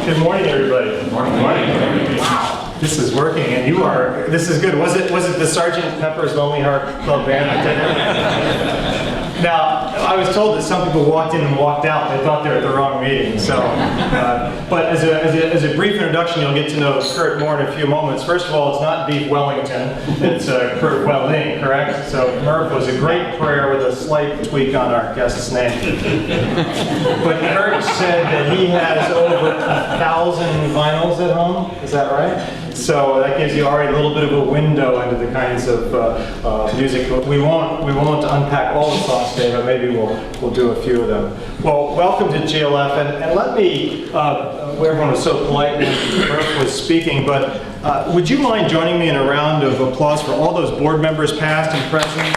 Good morning, everybody. Good morning. Wow, this is working, and you are. This is good. Was it the Sergeant Pepper's Lonely Heart Club Band that did it? Now, I was told that some people walked in and walked out. They thought they were at the wrong meeting. So, but as a brief introduction, you'll get to know Curt more in a few moments. First of all, it's not Beef Wellington. It's Curt Welling, correct? So Murph was a great prayer with a slight tweak on our guest's name. But Curt said that he has over 1,000 vinyls at home. Is that right? So that gives you already a little bit of a window into the kinds of music. We won't unpack all the songs today, but maybe we'll do a few of them. Well, welcome to GLF, and let me, where everyone was so polite when Murph was speaking, but would you mind joining me in a round of applause for all those board members past and present?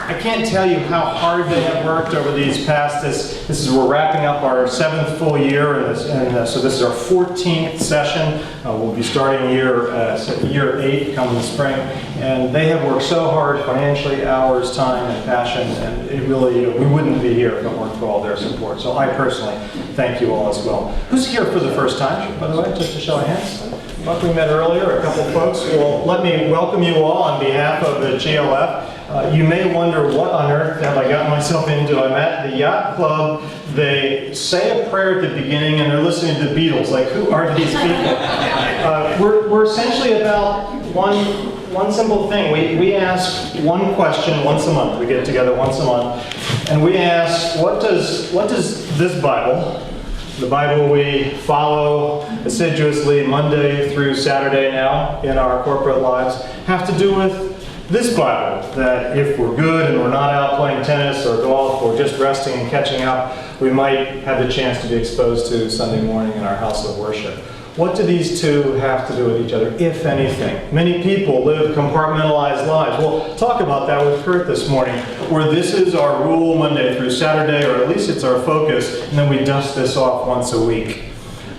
I can't tell you how hard they have worked over these past. We're wrapping up our 7th full year, and so this is our 14th session. We'll be starting year 8 come the spring, and they have worked so hard financially, hours, time, and passion, and it really we wouldn't be here if it weren't for all their support. So I personally thank you all as well. Who's here for the first time, by the way? Just a show of hands. Well, we met earlier, a couple folks. Well, let me welcome you all on behalf of the GLF. You may wonder, what on earth have I gotten myself into? I'm at the yacht club. They say a prayer at the beginning, and they're listening to the Beatles. Like, who are these people? We're essentially about one simple thing. We ask one question once a month. We get together once a month, and we ask, what does this Bible, the Bible we follow assiduously Monday through Saturday now in our corporate lives, have to do with this Bible, that if we're good and we're not out playing tennis or golf or just resting and catching up, we might have the chance to be exposed to Sunday morning in our house of worship. What do these two have to do with each other, if anything? Many people live compartmentalized lives. We'll talk about that with Curt this morning, where this is our rule Monday through Saturday, or at least it's our focus, and then we dust this off once a week.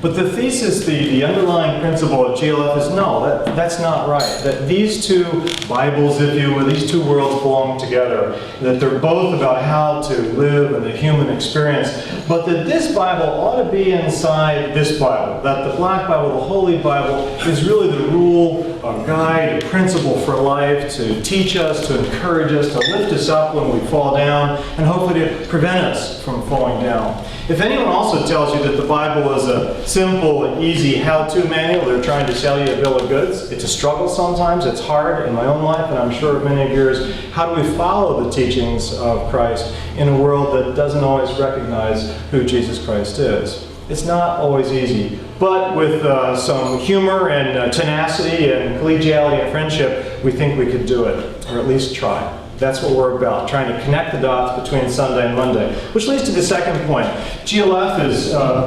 But the thesis, the underlying principle of GLF is no, that's not right. That these two Bibles, if you will, these two worlds belong together. That they're both about how to live in the human experience. But that this Bible ought to be inside this Bible. That the Black Bible, the Holy Bible, is really the rule, a guide, a principle for life to teach us, to encourage us, to lift us up when we fall down, and hopefully to prevent us from falling down. If anyone also tells you that the Bible is a simple and easy how-to manual, they're trying to sell you a bill of goods. It's a struggle sometimes. It's hard in my own life, and I'm sure of many of yours. How do we follow the teachings of Christ in a world that doesn't always recognize who Jesus Christ is? It's not always easy, but with some humor and tenacity and collegiality and friendship, we think we could do it, or at least try. That's what we're about, trying to connect the dots between Sunday and Monday. Which leads to the second point. GLF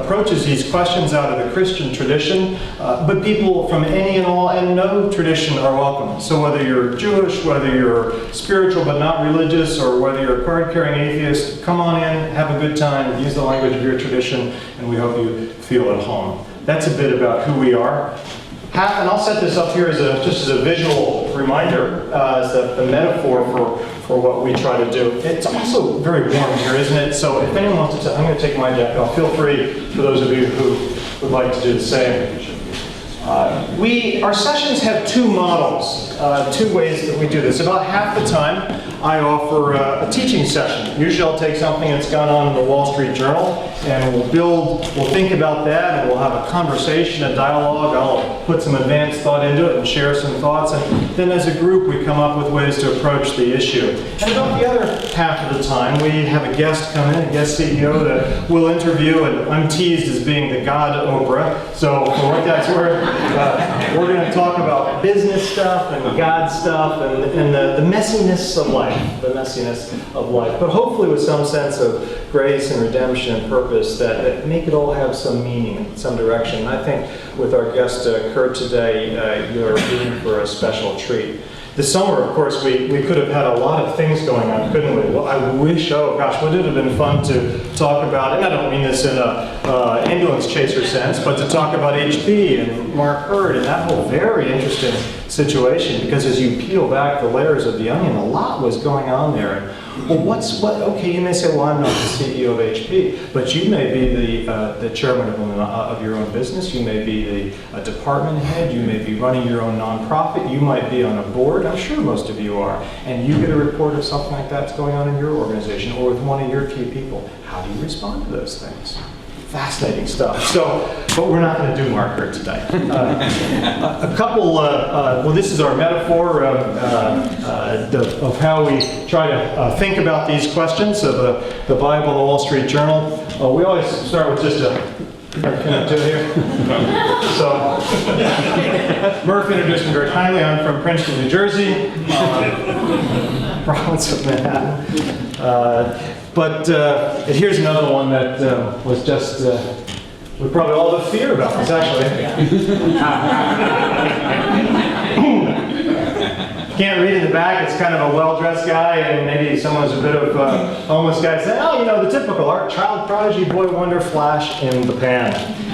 approaches these questions out of the Christian tradition, but people from any and all and no tradition are welcome. So whether you're Jewish, whether you're spiritual but not religious, or whether you're a card-carrying atheist, come on in, have a good time, use the language of your tradition, and we hope you feel at home. That's a bit about who we are. And I'll set this up here just as a visual reminder, as the metaphor for what we try to do. It's also very warm here, isn't it? So if anyone wants to, I'm going to take my jacket off. Feel free, for those of you who would like to do the same. Our sessions have two models, two ways that we do this. About half the time, I offer a teaching session. Usually I'll take something that's gone on in the Wall Street Journal, and we'll think about that, and we'll have a conversation, a dialogue. I'll put some advanced thought into it and share some thoughts, and then as a group we come up with ways to approach the issue. And about the other half of the time, we have a guest come in, a guest CEO that we'll interview, and I'm teased as being the God Oprah, so for what that's worth, we're going to talk about business stuff and God stuff and the messiness of life. The messiness of life, but hopefully with some sense of grace and redemption and purpose that make it all have some meaning, some direction. And I think with our guest Curt today, you're in for a special treat. This summer, of course, we could have had a lot of things going on, couldn't we? Well, I wish, oh gosh, would it have been fun to talk about, and I don't mean this in a ambulance chaser sense, but to talk about HP and Mark Hurd and that whole very interesting situation, because as you peel back the layers of the onion, a lot was going on there. Well, okay, you may say, well, I'm not the CEO of HP, but you may be the chairman of your own business, you may be the department head, you may be running your own nonprofit, you might be on a board, I'm sure most of you are, and you get a report of something like that's going on in your organization or with one of your key people. How do you respond to those things? Fascinating stuff. So, but we're not going to do Mark Hurd today. A couple, well, this is our metaphor of how we try to think about these questions of the Bible and the Wall Street Journal. We always start with just a, can I do it here? So, Murph introduced me very kindly. I'm from Princeton, New Jersey, province of Manhattan. But here's another one that was just, we probably all have fear about this, actually. Can't read in the back, it's kind of a well-dressed guy, and maybe someone who's a bit of a homeless guy saying, oh, you know, the typical art child prodigy, boy wonder, flash in the pan.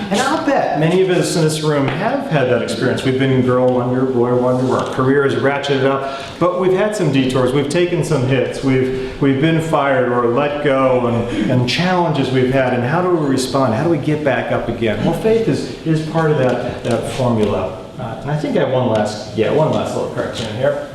And I'll bet many of us in this room have had that experience. We've been girl wonder, boy wonder, our career has ratcheted up, but we've had some detours, we've taken some hits, we've been fired or let go, and challenges we've had, and how do we respond? How do we get back up again? Well, faith is part of that formula. And I think I have one last little cartoon here.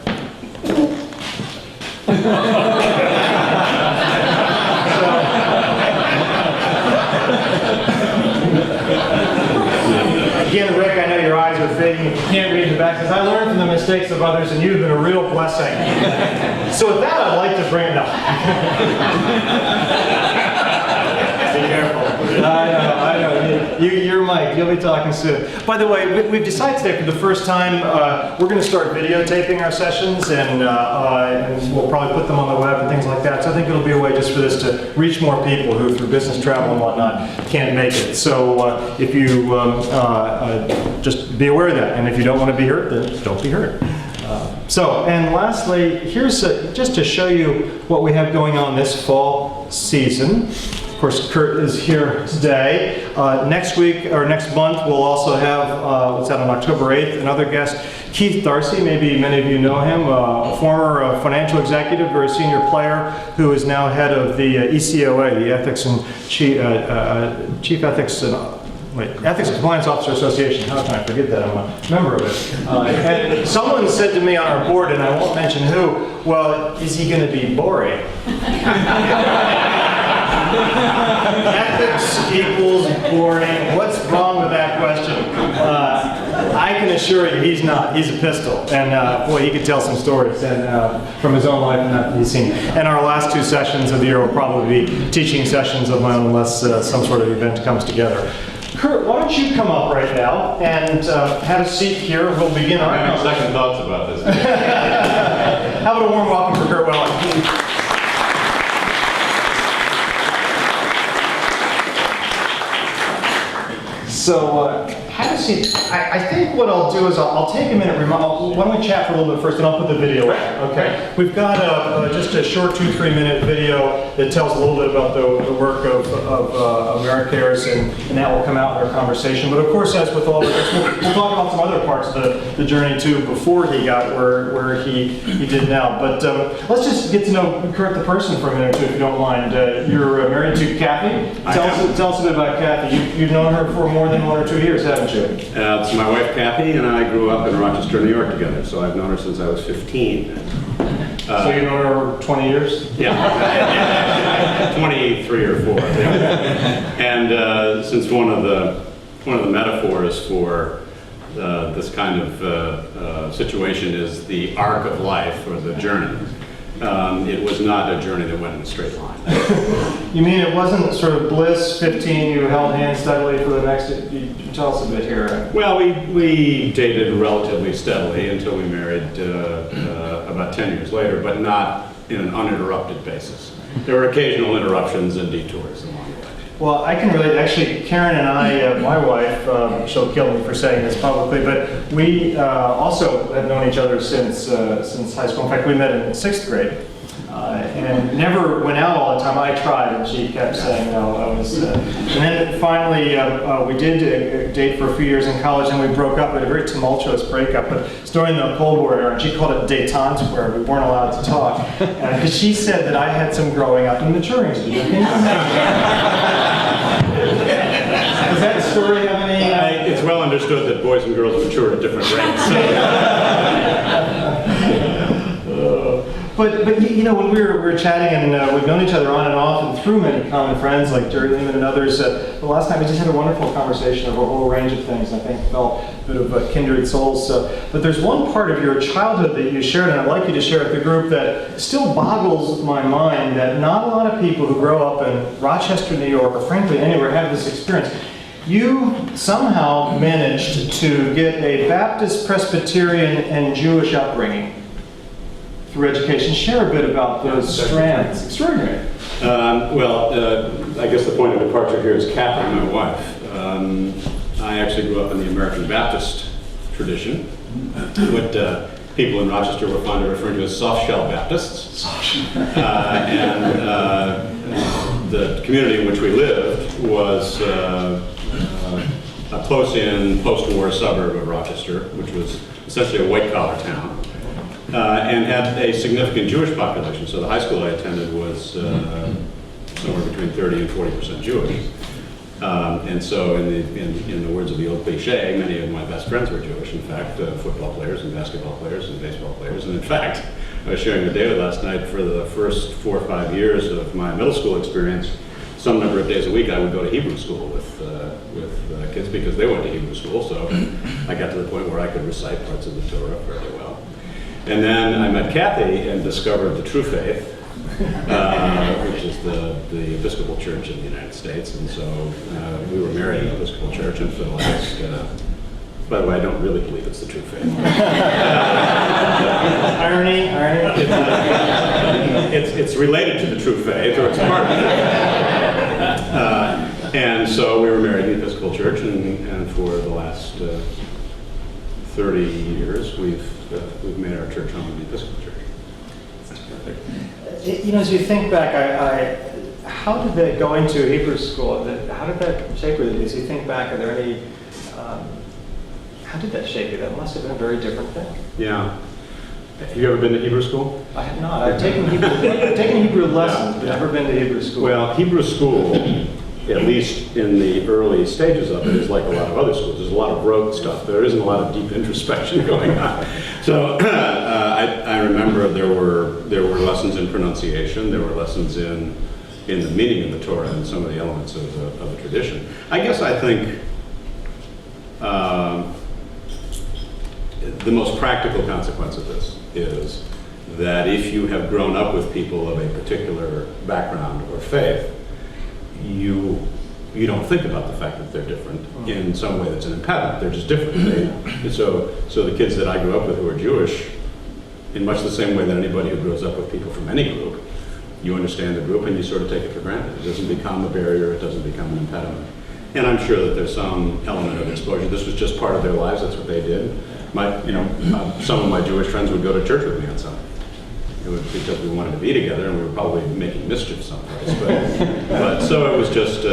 Again, Rick, I know your eyes are fading. You can't read the back. Because I learned from the mistakes of others, and you've been a real blessing. So with that, I'd like to bring it up. Be careful. I know. You're Mike. You'll be talking soon. By the way, we've decided today for the first time we're going to start videotaping our sessions, and we'll probably put them on the web and things like that. So I think it'll be a way just for this to reach more people who, through business travel and whatnot, can't make it. So if you just be aware of that, and if you don't want to be hurt, then don't be hurt. And lastly, here's just to show you what we have going on this fall season. Of course, Curt is here today. Next week, or next month, we'll also have, what's that, on October 8th, another guest, Keith Darcy. Maybe many of you know him, a former financial executive, very senior player, who is now head of the ECOA, the Ethics and Chief Ethics and Ethics and Compliance Officer Association. How can I forget that? I'm a member of it. And someone said to me on our board, and I won't mention who, well, is he going to be boring? Ethics equals boring. What's wrong with that question? I can assure you he's not. He's a pistol. And boy, he could tell some stories from his own life and that he's seen. And our last two sessions of the year will probably be teaching sessions of mine unless some sort of event comes together. Curt, why don't you come up right now and have a seat here. We'll begin our I'm having second thoughts about this. How about a warm welcome for Curt Welling? So, have a seat. I think what I'll do is I'll take a minute. Why don't we chat for a little bit first, and I'll put the video in. Okay. We've got just a short 2-3 minute video that tells a little bit about the work of AmeriCares, and that will come out in our conversation. But of course, as with all of this, we'll talk about some other parts of the journey too before he got where he did now. But let's just get to know Curt the person for a minute or two, if you don't mind. You're married to Kathy. Tell us a bit about Kathy. You've known her for more than 1 or 2 years, haven't you? It's my wife Kathy, and I grew up in Rochester, New York together, so I've known her since I was 15. So you've known her 20 years? Yeah, 23 or 4, I think. And since one of the metaphors for this kind of situation is the arc of life, or the journey, it was not a journey that went in a straight line. You mean it wasn't sort of bliss, 15, you held hands steadily for the next, you tell us a bit here. Well, we dated relatively steadily until we married about 10 years later, but not in an uninterrupted basis. There were occasional interruptions and detours along the way. Well, I can relate. Actually, Karen and I, my wife, she'll kill me for saying this publicly, but we also have known each other since high school. In fact, we met in 6th grade. And never went out all the time. I tried, and she kept saying no. And then finally, we did date for a few years in college, and we broke up. We had a very tumultuous breakup, but it's during the Cold War era, and she called it détente, where we weren't allowed to talk. Because she said that I had some growing up and maturing to do. Does that story have any... It's well understood that boys and girls mature at different rates. But you know, when we were chatting, and we've known each other on and off and through many common friends like Jerry Lehman and others, the last time we just had a wonderful conversation of a whole range of things. I think felt a bit of kindred souls. But there's one part of your childhood that you shared, and I'd like you to share with the group, that still boggles my mind, that not a lot of people who grow up in Rochester, New York, or frankly anywhere, have this experience. You somehow managed to get a Baptist, Presbyterian, and Jewish upbringing through education. Share a bit about those strands. Extraordinary. I guess the point of departure here is Kathy, my wife. I actually grew up in the American Baptist tradition, what people in Rochester were fond of referring to as soft-shell Baptists. And the community in which we lived was a close-in, post-war suburb of Rochester, which was essentially a white-collar town. And had a significant Jewish population. So the high school I attended was somewhere between 30 and 40% Jewish. And so in the words of the old cliche, many of my best friends were Jewish. In fact, football players and basketball players and baseball players. And in fact, I was sharing with David last night, for the first 4 or 5 years of my middle school experience, some number of days a week I would go to Hebrew school with kids because they went to Hebrew school. So I got to the point where I could recite parts of the Torah fairly well. And then I met Kathy and discovered the True Faith, which is the Episcopal Church in the United States. And so we were married in the Episcopal Church, and for the last, by the way, I don't really believe it's the True Faith. Irony. It's related to the True Faith, or it's part of it. And so we were married in the Episcopal Church, and for the last 30 years, we've made our church home in the Episcopal Church. That's perfect. You know, as you think back, how did that go into Hebrew school? How did that shape you? As you think back, are there any? How did that shape you? That must have been a very different thing. Yeah. Have you ever been to Hebrew school? I have not. I've taken Hebrew lessons, but never been to Hebrew school. Well, Hebrew school, at least in the early stages of it, is like a lot of other schools. There's a lot of rote stuff. There isn't a lot of deep introspection going on. So I remember there were lessons in pronunciation. There were lessons in the meaning of the Torah and some of the elements of the tradition. I guess I think the most practical consequence of this is that if you have grown up with people of a particular background or faith, you don't think about the fact that they're different in some way that's an impediment. They're just different. So the kids that I grew up with who are Jewish, in much the same way that anybody who grows up with people from any group, you understand the group and you sort of take it for granted. It doesn't become a barrier. It doesn't become an impediment. And I'm sure that there's some element of exposure. This was just part of their lives. That's what they did. Some of my Jewish friends would go to church with me on Sunday. It was because we wanted to be together, and we were probably making mischief someplace. But so it was just,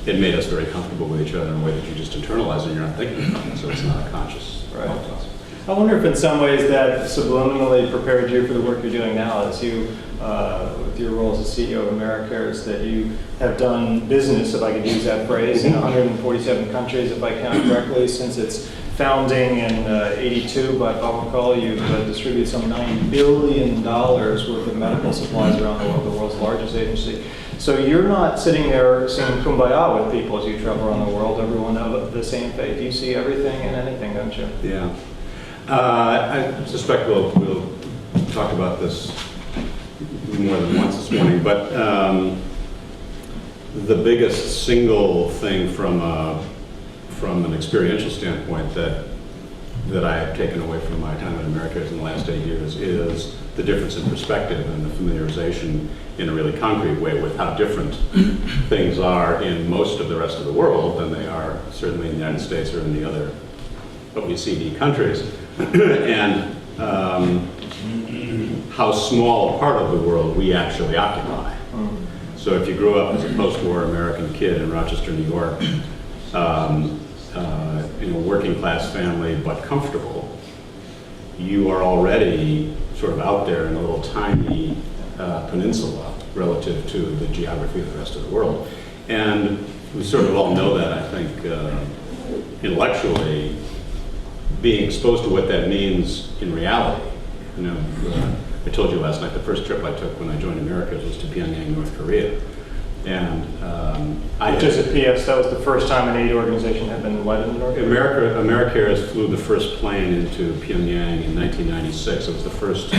it made us very comfortable with each other in a way that you just internalize and you're not thinking about it. So it's not a conscious process. I wonder if in some ways that subliminally prepared you for the work you're doing now, as you, with your role as the CEO of AmeriCares, that you have done business, if I could use that phrase, in 147 countries, if I count correctly, since its founding in '82 by public call. You've distributed some $9 billion worth of medical supplies around the world, the world's largest agency. So you're not sitting there singing kumbaya with people as you travel around the world, everyone of the same faith. You see everything and anything, don't you? Yeah. I suspect we'll talk about this more than once this morning, but the biggest single thing from an experiential standpoint that that I have taken away from my time in America in the last 8 years is the difference in perspective and the familiarization in a really concrete way with how different things are in most of the rest of the world than they are certainly in the United States or in the other OECD countries, and how small a part of the world we actually occupy. So if you grew up as a post-war American kid in Rochester, New York, in a working class family but comfortable, you are already sort of out there in a little tiny peninsula relative to the geography of the rest of the world. And we sort of all know that, I think, intellectually, being exposed to what that means in reality. You know, I told you last night the first trip I took when I joined Americas was to Pyongyang, North Korea. And just a PS, that was the first time an aid organization had been led in North Korea? Americas flew the first plane into Pyongyang in 1996. It was the first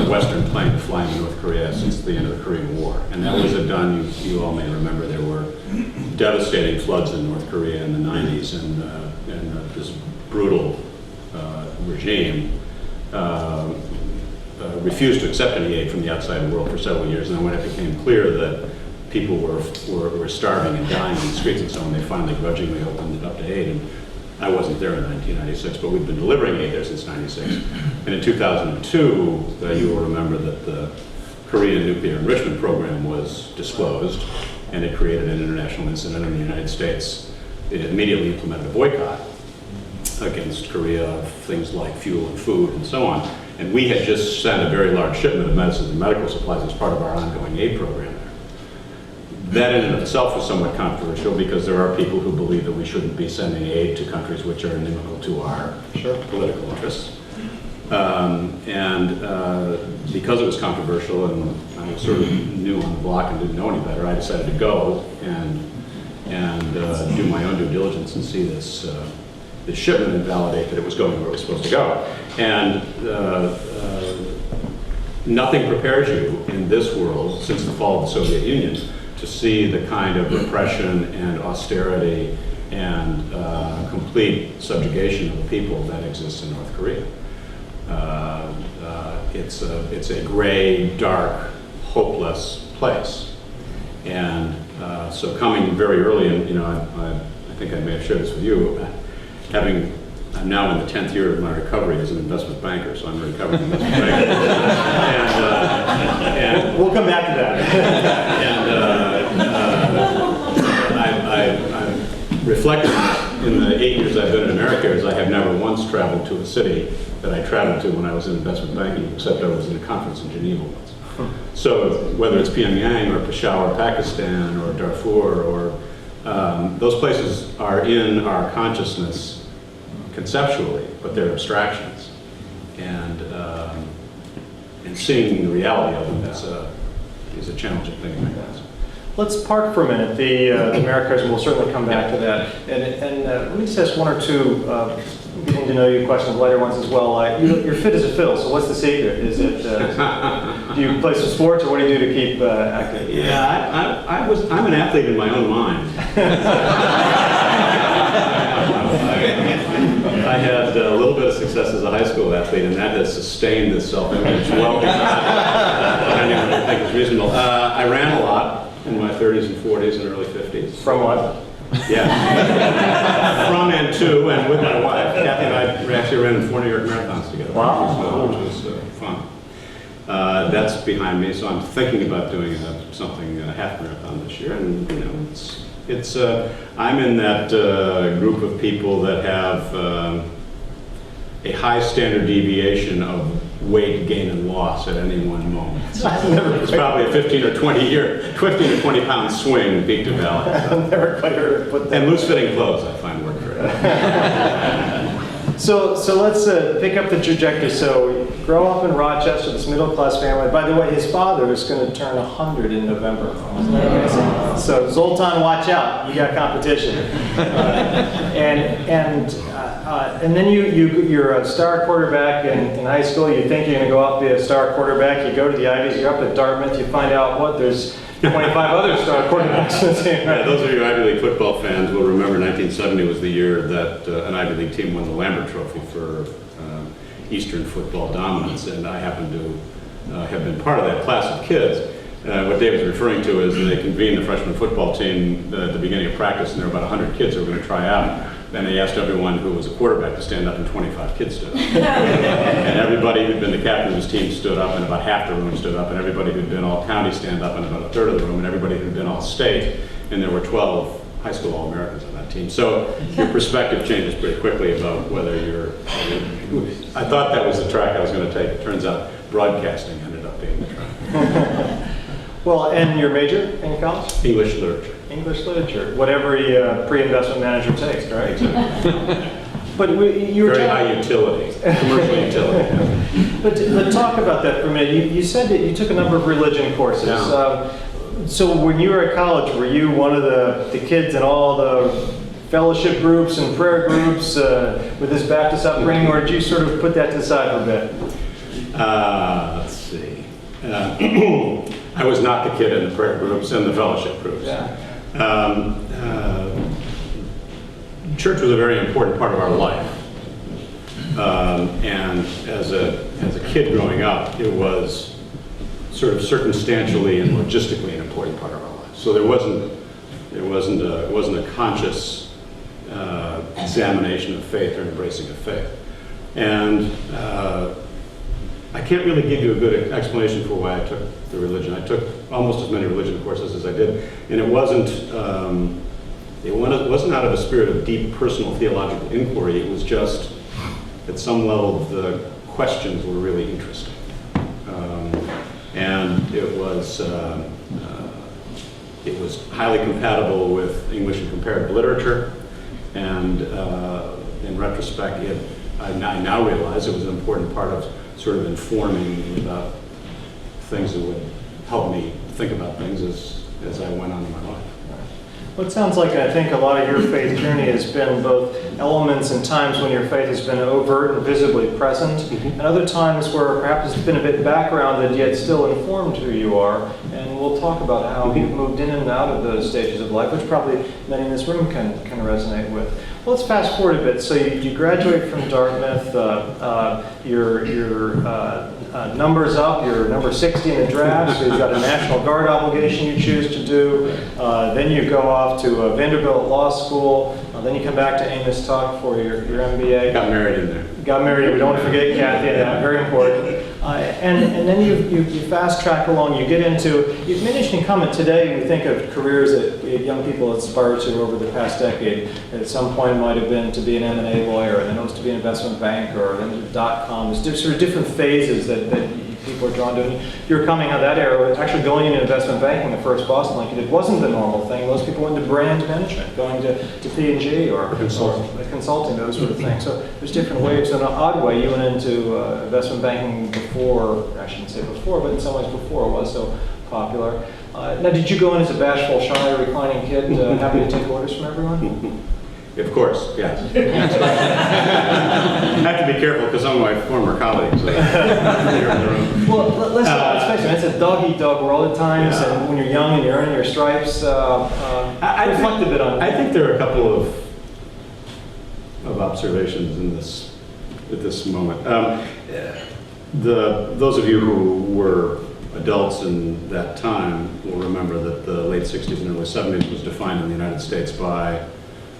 Western plane to fly into North Korea since the end of the Korean War. And that was done, you all may remember, there were devastating floods in North Korea in the 90s, and this brutal regime refused to accept any aid from the outside world for several years. And then when it became clear that people were starving and dying in the streets and so on, they finally grudgingly opened it up to aid. And I wasn't there in 1996, but we've been delivering aid there since 96. And in 2002, you will remember that the Korean nuclear enrichment program was disclosed, and it created an international incident in the United States. It immediately implemented a boycott against Korea of things like fuel and food and so on. And we had just sent a very large shipment of medicines and medical supplies as part of our ongoing aid program there. That in and of itself was somewhat controversial because there are people who believe that we shouldn't be sending aid to countries which are inimical to our political interests. Because it was controversial and I was sort of new on the block and didn't know any better, I decided to go and do my own due diligence and see this shipment and validate that it was going where it was supposed to go. And nothing prepares you in this world since the fall of the Soviet Union to see the kind of repression and austerity and complete subjugation of the people that exists in North Korea. It's a gray, dark, hopeless place. And so coming very early, and you know, I think I may have shared this with you, I'm now in the 10th year of my recovery as an investment banker, so I'm a recovering investment banker. and we'll come back to that. I've reflected in the 8 years I've been in America is I have never once traveled to a city that I traveled to when I was in investment banking, except I was in a conference in Geneva once. So whether it's Pyongyang or Peshawar, Pakistan, or Darfur, or those places are in our consciousness conceptually, but they're abstractions. And seeing the reality of them is a challenging thing to make sense. Let's park for a minute, the Americas, and we'll certainly come back to that. And let me just ask one or two getting to know you questions, later ones as well. You're fit as a fiddle, so what's the secret? Is it, do you play some sports, or what do you do to keep active? Yeah, I'm an athlete in my own mind. I had a little bit of success as a high school athlete, and that has sustained this self-image well beyond anyone I think is reasonable. I ran a lot in my 30s and 40s and early 50s. From what? Yeah. From and to, and with my wife. Kathy and I actually ran 4 New York marathons together. Wow. Which was fun. That's behind me, so I'm thinking about doing something, a half marathon this year, and you know, it's I'm in that group of people that have a high standard deviation of weight gain and loss at any one moment. It's probably a 15 or 20 pound swing peak to valley. I've never quite heard it put that. And loose fitting clothes I find work great. So let's pick up the trajectory. So you grow up in Rochester, this middle class family. By the way, his father is going to turn 100 in November. Isn't that amazing? So Zoltan, watch out, you got competition. And then you're a star quarterback in high school. You think you're going to go out and be a star quarterback. You go to the Ivies. You're up at Dartmouth. You find out there's 25 other star quarterbacks on the team. Yeah, those of you Ivy League football fans will remember 1970 was the year that an Ivy League team won the Lambert Trophy for Eastern football dominance, and I happen to have been part of that class of kids. What David's referring to is they convened the freshman football team at the beginning of practice, and there were about 100 kids who were going to try out. Then they asked everyone who was a quarterback to stand up, and 25 kids stood up. And everybody who'd been the captain of his team stood up, and about half the room stood up, and everybody who'd been all-county stand up, and about a third of the room, and everybody who'd been all-state, and there were 12 high school All-Americans on that team. So your perspective changes pretty quickly about whether you're... I thought that was the track I was going to take. It turns out broadcasting ended up being the track. Well, and your major in college? English literature. English literature, what every pre-investment manager takes, right? But you were very high utility, commercial utility. But talk about that for a minute. You said that you took a number of religion courses. Yeah. So when you were at college, were you one of the kids in all the fellowship groups and prayer groups with this Baptist upbringing, or did you sort of put that to the side for a bit? Let's see. I was not the kid in the prayer groups and the fellowship groups. Yeah. Church was a very important part of our life. And as a kid growing up, it was sort of circumstantially and logistically an important part of our life. So it wasn't a conscious examination of faith or embracing of faith. And I can't really give you a good explanation for why I took the religion. I took almost as many religion courses as I did, and it wasn't out of a spirit of deep personal theological inquiry. It was just at some level the questions were really interesting, and it was highly compatible with English and comparative literature, and in retrospect, I now realize it was an important part of sort of informing me about things that would help me think about things as I went on in my life. Well, it sounds like I think a lot of your faith journey has been both elements and times when your faith has been overt and visibly present, and other times where perhaps it's been a bit backgrounded yet still informed who you are. And we'll talk about how you've moved in and out of those stages of life, which probably many in this room can resonate with. Well, let's fast forward a bit. So you graduate from Dartmouth, your number's up, you're number 60 in the draft, so you've got a National Guard obligation you choose to do. Then you go off to Vanderbilt Law School. Then you come back to Amos Tuck for your MBA. Got married in there. Got married, we don't forget Kathy, very important. And then you fast track along, you get into, you've made an interesting comment today, we think of careers that young people aspire to over the past decade. At some point it might have been to be an M&A lawyer, and then it was to be an investment banker, and then .com. There's sort of different phases that people are drawn to. And you're coming out of that era, actually going into investment banking, the first Boston like you did, wasn't the normal thing. Most people went into brand management, going to P&G or consulting, those sort of things. So there's different ways. In an odd way, you went into investment banking before, I shouldn't say before, but in some ways before it was so popular. Now, did you go in as a bashful, shy, reclining kid, happy to take orders from everyone? Of course, yes. I have to be careful because some of my former colleagues are here in the room. Well, let's face it, it's a dog-eat-dog world at times, Yeah. and when you're young and you're earning your stripes, reflect a bit on it. I think there are a couple of observations at this moment. Those of you who were adults in that time will remember that the late 60s and early 70s was defined in the United States by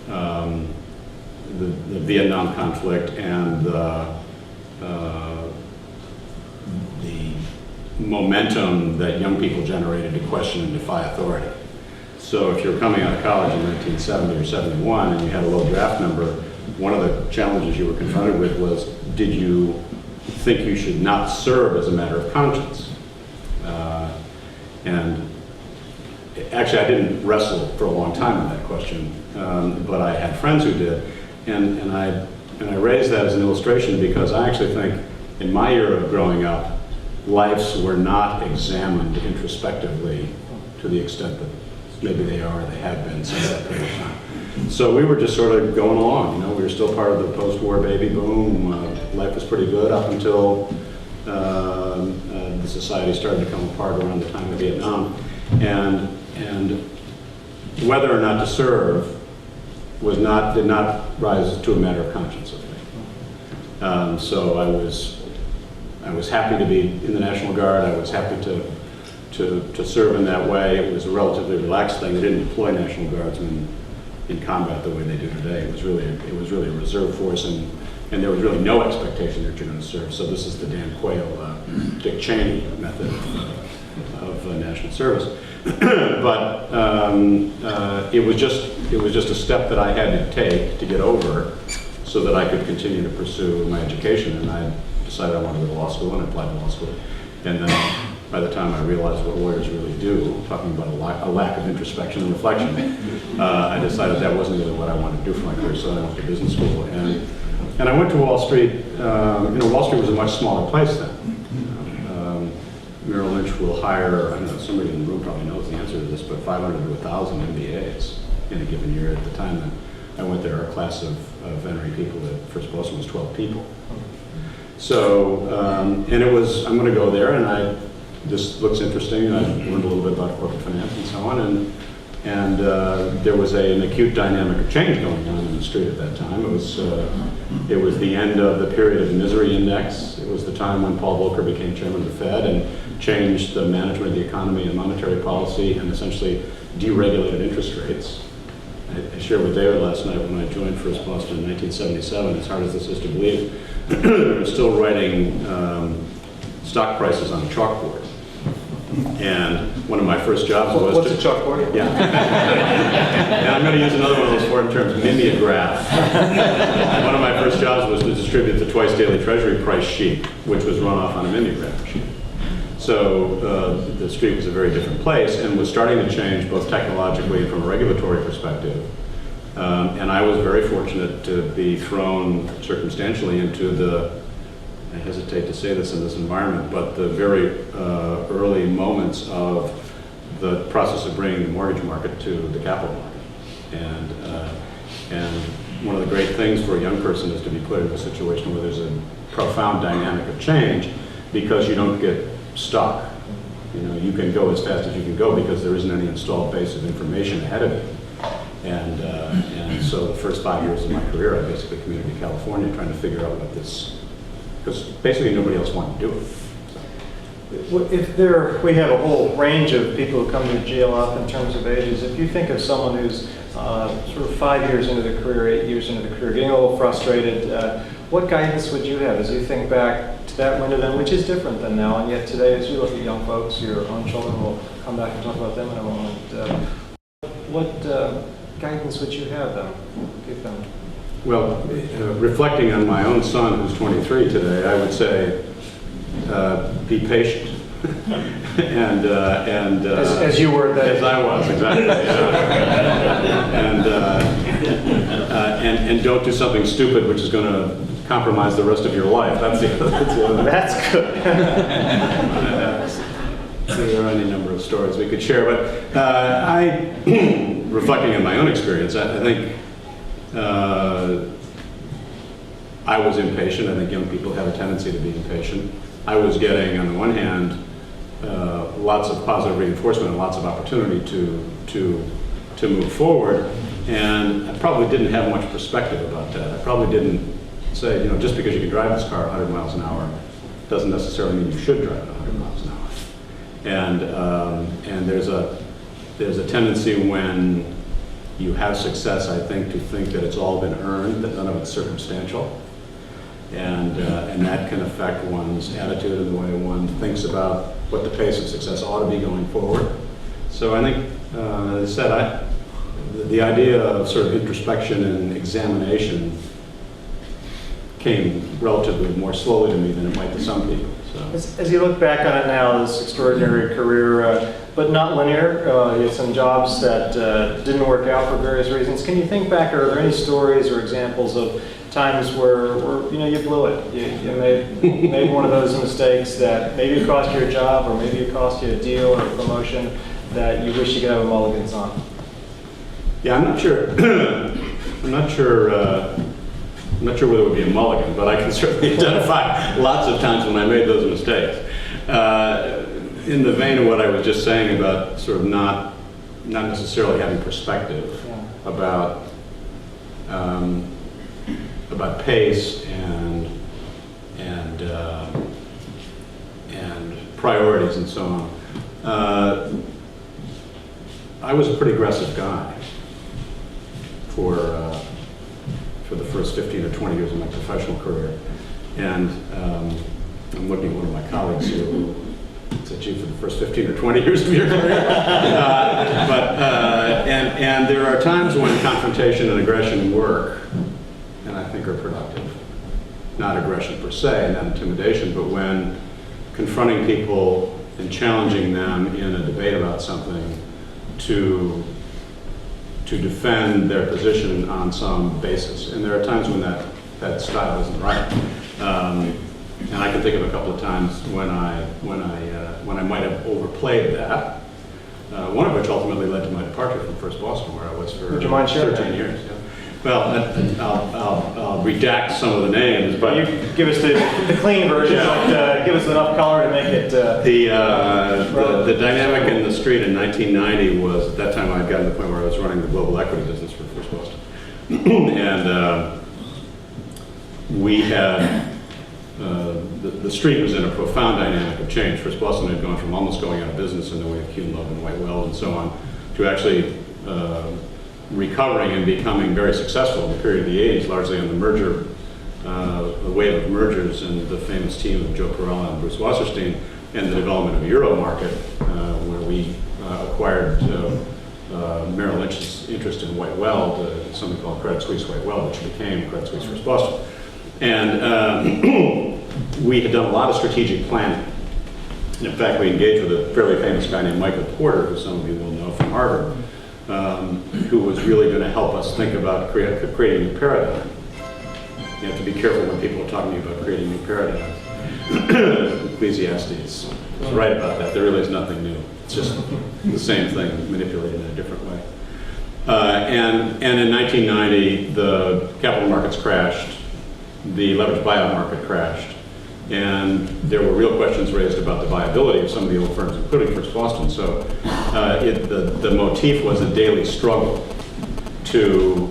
the Vietnam conflict and the momentum that young people generated to question and defy authority. So if you're coming out of college in 1970 or 71 and you had a low draft number, one of the challenges you were confronted with was, did you think you should not serve as a matter of conscience? And actually, I didn't wrestle for a long time with that question, but I had friends who did, and I raised that as an illustration because I actually think in my era of growing up, lives were not examined introspectively to the extent that maybe they are or they have been since that period of time. So we were just sort of going along, we were still part of the post-war baby boom. Life was pretty good up until the society started to come apart around the time of Vietnam. and whether or not to serve did not rise to a matter of conscience with me. So I was happy to be in the National Guard. I was happy to serve in that way. It was a relatively relaxed thing. They didn't employ National Guardsmen in combat the way they do today. It was really a reserve force, and there was really no expectation that you're going to serve. So this is the Dan Quayle, Dick Cheney method of national service. But it was just a step that I had to take to get over, so that I could continue to pursue my education. And I decided I wanted to go to law school, and I applied to law school. And then by the time I realized what lawyers really do, talking about a lack of introspection and reflection, I decided that wasn't really what I wanted to do for my career. So I went to business school, and I went to Wall Street. Wall Street was a much smaller place then. Merrill Lynch will hire, I don't know, somebody in the room probably knows the answer to this, but 500 to 1,000 MBAs in a given year. At the time that I went there, our class of entering people at First Boston was 12 people. So, and it was, I'm going to go there, and this looks interesting. I learned a little bit about corporate finance and so on, and there was an acute dynamic of change going on in the street at that time. It was the end of the period of the misery index. It was the time when Paul Volcker became chairman of the Fed and changed the management of the economy and monetary policy and essentially deregulated interest rates. I shared with David last night when I joined First Boston in 1977, as hard as this is to believe, we were still writing stock prices on a chalkboard. And one of my first jobs was What's a chalkboard? Yeah. And I'm going to use another one of those foreign terms, mimeograph. One of my first jobs was to distribute the twice daily treasury price sheet, which was run off on a mimeograph machine. So the street was a very different place and was starting to change both technologically and from a regulatory perspective. And I was very fortunate to be thrown circumstantially into I hesitate to say this in this environment, but the very early moments of the process of bringing the mortgage market to the capital market. And one of the great things for a young person is to be put in a situation where there's a profound dynamic of change, because you don't get stuck. You can go as fast as you can go because there isn't any installed base of information ahead of you. And so the first 5 years of my career, I basically commuted to California trying to figure out what this, because basically nobody else wanted to do it. We have a whole range of people who come to GLF in terms of ages. If you think of someone who's sort of 5 years into the career, 8 years into the career, getting a little frustrated, what guidance would you have as you think back to that window then, which is different than now, and yet today as you look at young folks, your own children, we'll come back and talk about them in a moment. What guidance would you have them? Give them? Well, reflecting on my own son, who's 23 today, I would say, be patient. As you were then. As I was, exactly. And don't do something stupid which is going to compromise the rest of your life. That's the other. That's good. There are any number of stories we could share, but reflecting on my own experience, I think I was impatient. I think young people have a tendency to be impatient. I was getting, on the one hand, lots of positive reinforcement and lots of opportunity to move forward, and I probably didn't have much perspective about that. I probably didn't say, just because you can drive this car 100 miles an hour doesn't necessarily mean you should drive it 100 miles an hour. And there's a tendency when you have success, I think, to think that it's all been earned, that none of it's circumstantial. And that can affect one's attitude and the way one thinks about what the pace of success ought to be going forward. So I think, as I said, the idea of sort of introspection and examination came relatively more slowly to me than it might to some people. So. As you look back on it now, this extraordinary career, but not linear, you had some jobs that didn't work out for various reasons. Can you think back, are there any stories or examples of times where you blew it? You made one of those mistakes that maybe it cost you a job, or maybe it cost you a deal or a promotion that you wish you could have a mulligans on? Yeah, I'm not sure. I'm not sure whether it would be a mulligan, but I can certainly identify lots of times when I made those mistakes. in the vein of what I was just saying about sort of not necessarily having perspective about pace and priorities and so on. I was a pretty aggressive guy for the first 15 or 20 years of my professional career. And I'm looking at one of my colleagues here who said, "Gee, for the first 15 or 20 years of your career." And there are times when confrontation and aggression work, and I think are productive. Not aggression per se, not intimidation, but when confronting people and challenging them in a debate about something to defend their position on some basis. And there are times when that style isn't right. And I can think of a couple of times when I might have overplayed that. One of which ultimately led to my departure from First Boston, where I was for 13 years. Yeah. Well, I'll redact some of the names, but you give us the clean version, but give us enough color to make it. The dynamic in the street in 1990 was, at that time I had gotten to the point where I was running the global equity business for First Boston, and we had the street was in a profound dynamic of change. First Boston had gone from almost going out of business in the way of Kuhn, Love, and White Weld and so on, to actually recovering and becoming very successful in the period of the 80s, largely on the merger, the wave of mergers and the famous team of Joe Perella and Bruce Wasserstein, and the development of the Euro market, where we acquired Merrill Lynch's interest in White Weld, something called Credit Suisse White Weld, which became Credit Suisse First Boston. And we had done a lot of strategic planning. In fact, we engaged with a fairly famous guy named Michael Porter, who some of you will know from Harvard, who was really going to help us think about creating a new paradigm. You have to be careful when people are talking to you about creating new paradigms. Ecclesiastes is right about that. There really is nothing new. It's just the same thing manipulated in a different way. And in 1990, the capital markets crashed, the leveraged buyout market crashed, and there were real questions raised about the viability of some of the old firms, including First Boston. So the motif was a daily struggle to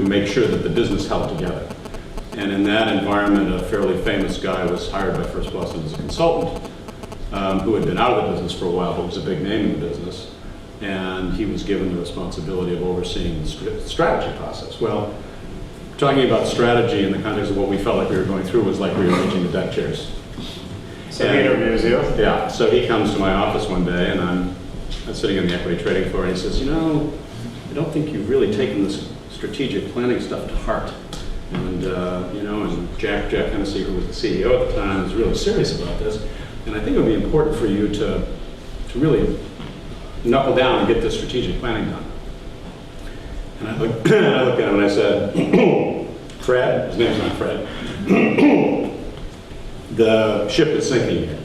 make sure that the business held together. And in that environment, a fairly famous guy was hired by First Boston as a consultant, who had been out of the business for a while, but was a big name in the business. And he was given the responsibility of overseeing the strategy process. Well, talking about strategy in the context of what we felt like we were going through was like rearranging the deck chairs. So he interviews you? Yeah, so he comes to my office one day, and I'm sitting on the equity trading floor, and he says, "You know, I don't think you've really taken this strategic planning stuff to heart." And, and Jack Hennessy, who was the CEO at the time, was really serious about this. And I think it would be important for you to really knuckle down and get this strategic planning done. And I looked at him and I said, "Fred," his name's not Fred, "the ship is sinking here.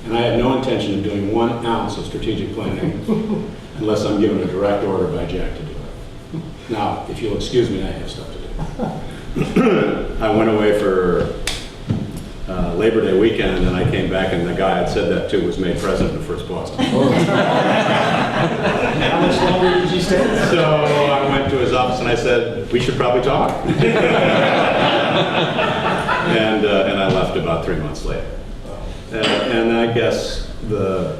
And I have no intention of doing 1 ounce of strategic planning unless I'm given a direct order by Jack to do it. Now, if you'll excuse me, I have stuff to do." I went away for Labor Day weekend, and I came back, and the guy I'd said that to was made president of First Boston. How much longer did you stay? So I went to his office and I said, "We should probably talk." and I left about 3 months later. And I guess the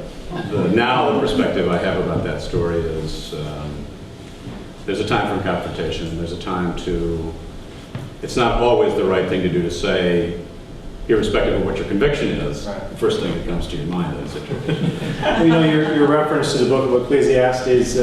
perspective I have about that story is there's a time for confrontation. There's a time to. It's not always the right thing to do to say, irrespective of what your conviction is, right. The first thing that comes to your mind in a situation. Well, your reference to the book of Ecclesiastes,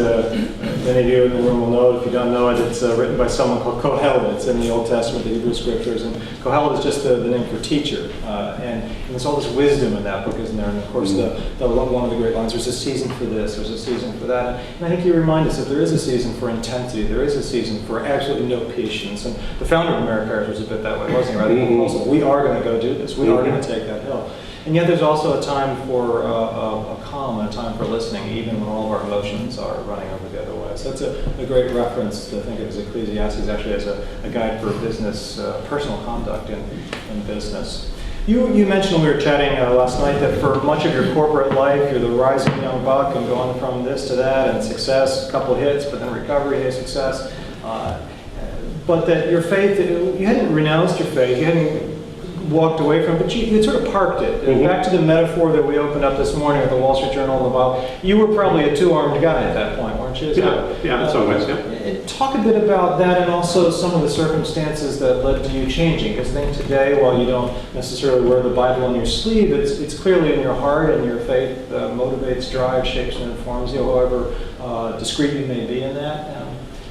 many of you in the room will know it. If you don't know it, it's written by someone called Kohelet. It's in the Old Testament, the Hebrew Scriptures, and Kohelet is just the name for teacher. And there's all this wisdom in that book, isn't there? And of course, one of the great lines, there's a season for this, there's a season for that. And I think you remind us that there is a season for intensity, there is a season for absolutely no patience. And the founder of America was a bit that way, wasn't he? Right? Also, we are going to go do this. We are going to take that hill. And yet there's also a time for a calm and a time for listening, even when all of our emotions are running over the other way. So that's a great reference to think of as Ecclesiastes actually as a guide for business, personal conduct in business. You mentioned when we were chatting last night that for much of your corporate life, you're the rising young buck and going from this to that and success, a couple of hits, but then recovery, hey, success. But that your faith, you hadn't renounced your faith, you hadn't walked away from it, but you sort of parked it. Mm-hmm. Back to the metaphor that we opened up this morning with the Wall Street Journal and the Bible, you were probably a two-armed guy at that point, weren't you? Yeah, in some ways, yeah. Talk a bit about that and also some of the circumstances that led to you changing. Because I think today, while you don't necessarily wear the Bible on your sleeve, it's clearly in your heart, and your faith motivates, drives, shapes, and informs you, however discreet you may be in that.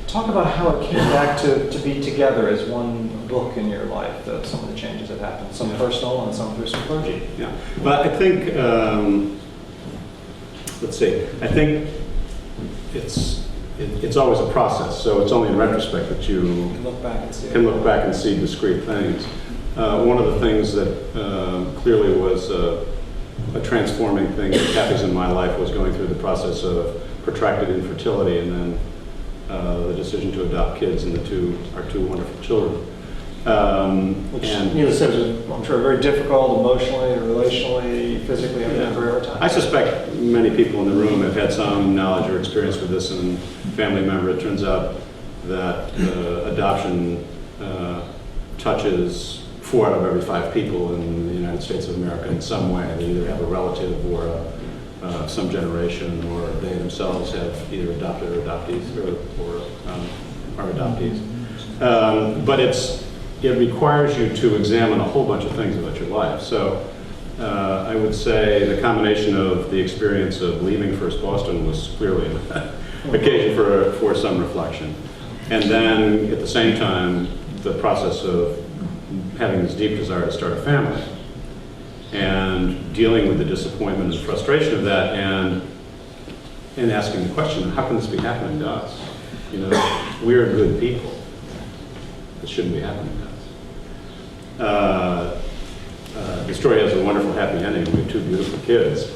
Talk about how it came back to be together as one book in your life, some of the changes that happened, some personal and some through some clergy. Yeah, but I think, let's see, I think it's always a process, so it's only in retrospect that you can look back and see discrete things. One of the things that clearly was a transforming thing that happens in my life was going through the process of protracted infertility and then the decision to adopt kids and our two wonderful children. Which, needless to say, I'm sure very difficult emotionally, relationally, physically, a very hard time. I suspect many people in the room have had some knowledge or experience with this and family member. It turns out that adoption touches 4 out of every 5 people in the United States of America in some way. They either have a relative or some generation, or they themselves have either adopted or adoptees or are adoptees. But it requires you to examine a whole bunch of things about your life. So I would say the combination of the experience of leaving First Boston was clearly an occasion for some reflection. And then at the same time, the process of having this deep desire to start a family and dealing with the disappointment and frustration of that, and asking the question, how can this be happening to us? You know, we're good people. This shouldn't be happening to us. The story has a wonderful happy ending. We have 2 beautiful kids.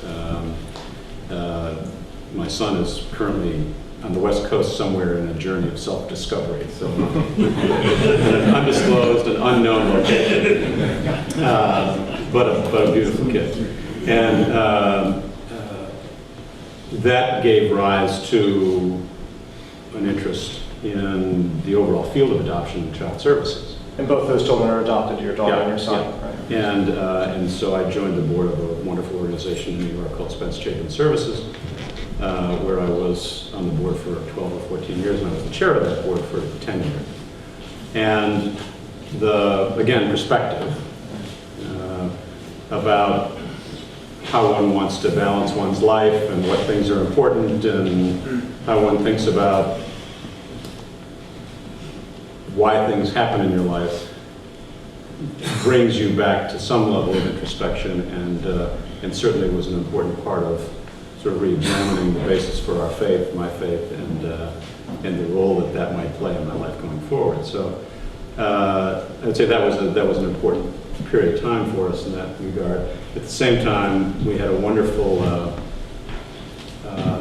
My son is currently on the West Coast somewhere in a journey of self-discovery, so in an undisclosed and unknown location, but a beautiful kid. And that gave rise to an interest in the overall field of adoption and child services. And both those children are adopted, your daughter and your son, yeah. Right? And so I joined the board of a wonderful organization in New York called Spence Chapin Services, where I was on the board for 12 or 14 years, and I was the chair of that board for 10 years. And again, perspective about how one wants to balance one's life and what things are important and how one thinks about why things happen in your life brings you back to some level of introspection, and certainly was an important part of sort of re-examining the basis for our faith, my faith, and the role that might play in my life going forward. So I'd say that was an important period of time for us in that regard. At the same time, we had a wonderful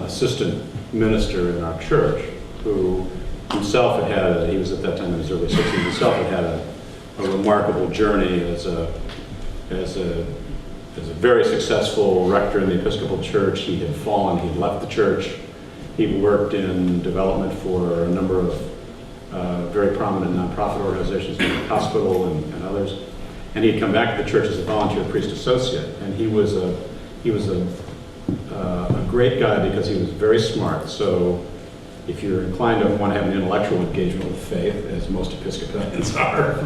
assistant minister in our church who himself he was at that time in his early 60s, himself had a remarkable journey as a very successful rector in the Episcopal Church. He had fallen, he had left the church. He worked in development for a number of very prominent nonprofit organizations, like the hospital and others. And he had come back to the church as a volunteer priest associate. And he was a great guy because he was very smart. So if you're inclined to want to have an intellectual engagement with faith, as most Episcopalians are,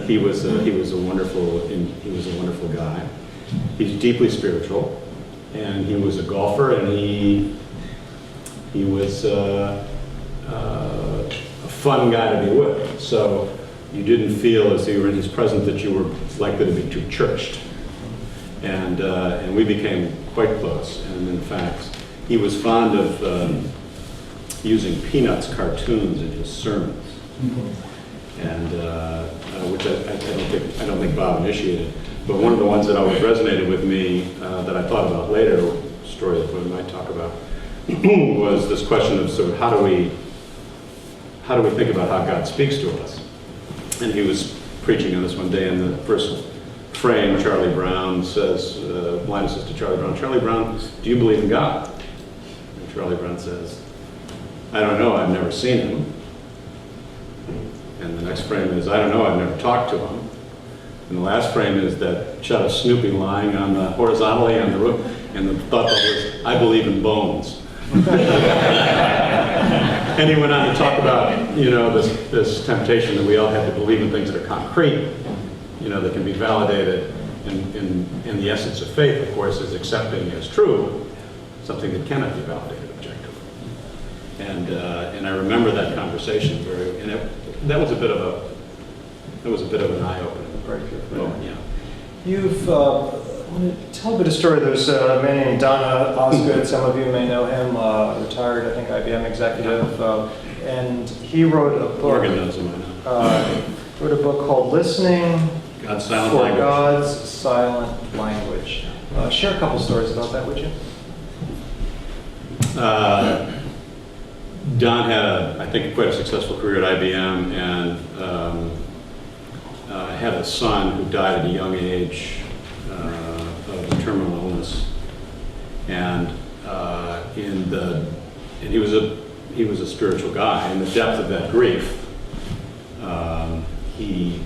he was a wonderful guy. He's deeply spiritual, and he was a golfer, and he was a fun guy to be with. So you didn't feel as you were in his presence that you were likely to be too churched. And we became quite close. And in fact, he was fond of using Peanuts cartoons in his sermons, and which I don't think Bob initiated. But one of the ones that always resonated with me that I thought about later, a story that we might talk about, was this question of sort of how do we think about how God speaks to us? And he was preaching on this one day, and the first frame, Charlie Brown says, Linus says to Charlie Brown, do you believe in God? And Charlie Brown says, I don't know, I've never seen him. And the next frame is, I don't know, I've never talked to him. And the last frame is that shot of Snoopy lying on the, horizontally on the roof, and the thought was, I believe in bones. And he went on to talk about, you know, this temptation that we all have to believe in things that are concrete, you know, that can be validated. And the essence of faith, of course, is accepting as true something that cannot be validated objectively. And I remember that conversation very, and that was a bit of an eye-opener. Right here. Oh, yeah. You've tell a bit of story. There's a man named Donna Osgood. Some of you may know him, retired, I think, IBM executive, and he wrote a book. Morgan knows him, I know. Wrote a book called "Listening God's Silent for Language. God's Silent Language." Share a couple stories about that, would you? Don had, I think, quite a successful career at IBM, and had a son who died at a young age of a terminal illness, and he was a spiritual guy. In the depth of that grief, he,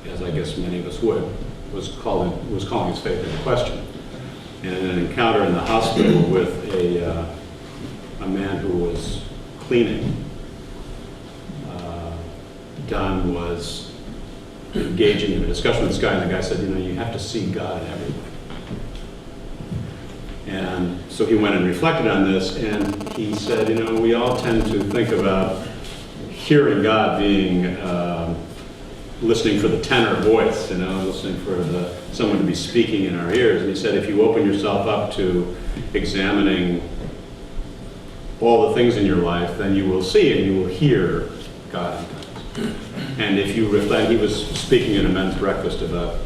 as I guess many of us would, was calling his faith into question. And in an encounter in the hospital with a man who was cleaning, Don was engaging in a discussion with this guy, and the guy said, you know, you have to see God in everything. And so he went and reflected on this, and he said, you know, we all tend to think about hearing God being listening for the tenor voice, you know, listening for someone to be speaking in our ears. And he said, if you open yourself up to examining all the things in your life, then you will see and you will hear God. And if you reflect, he was speaking in a men's breakfast about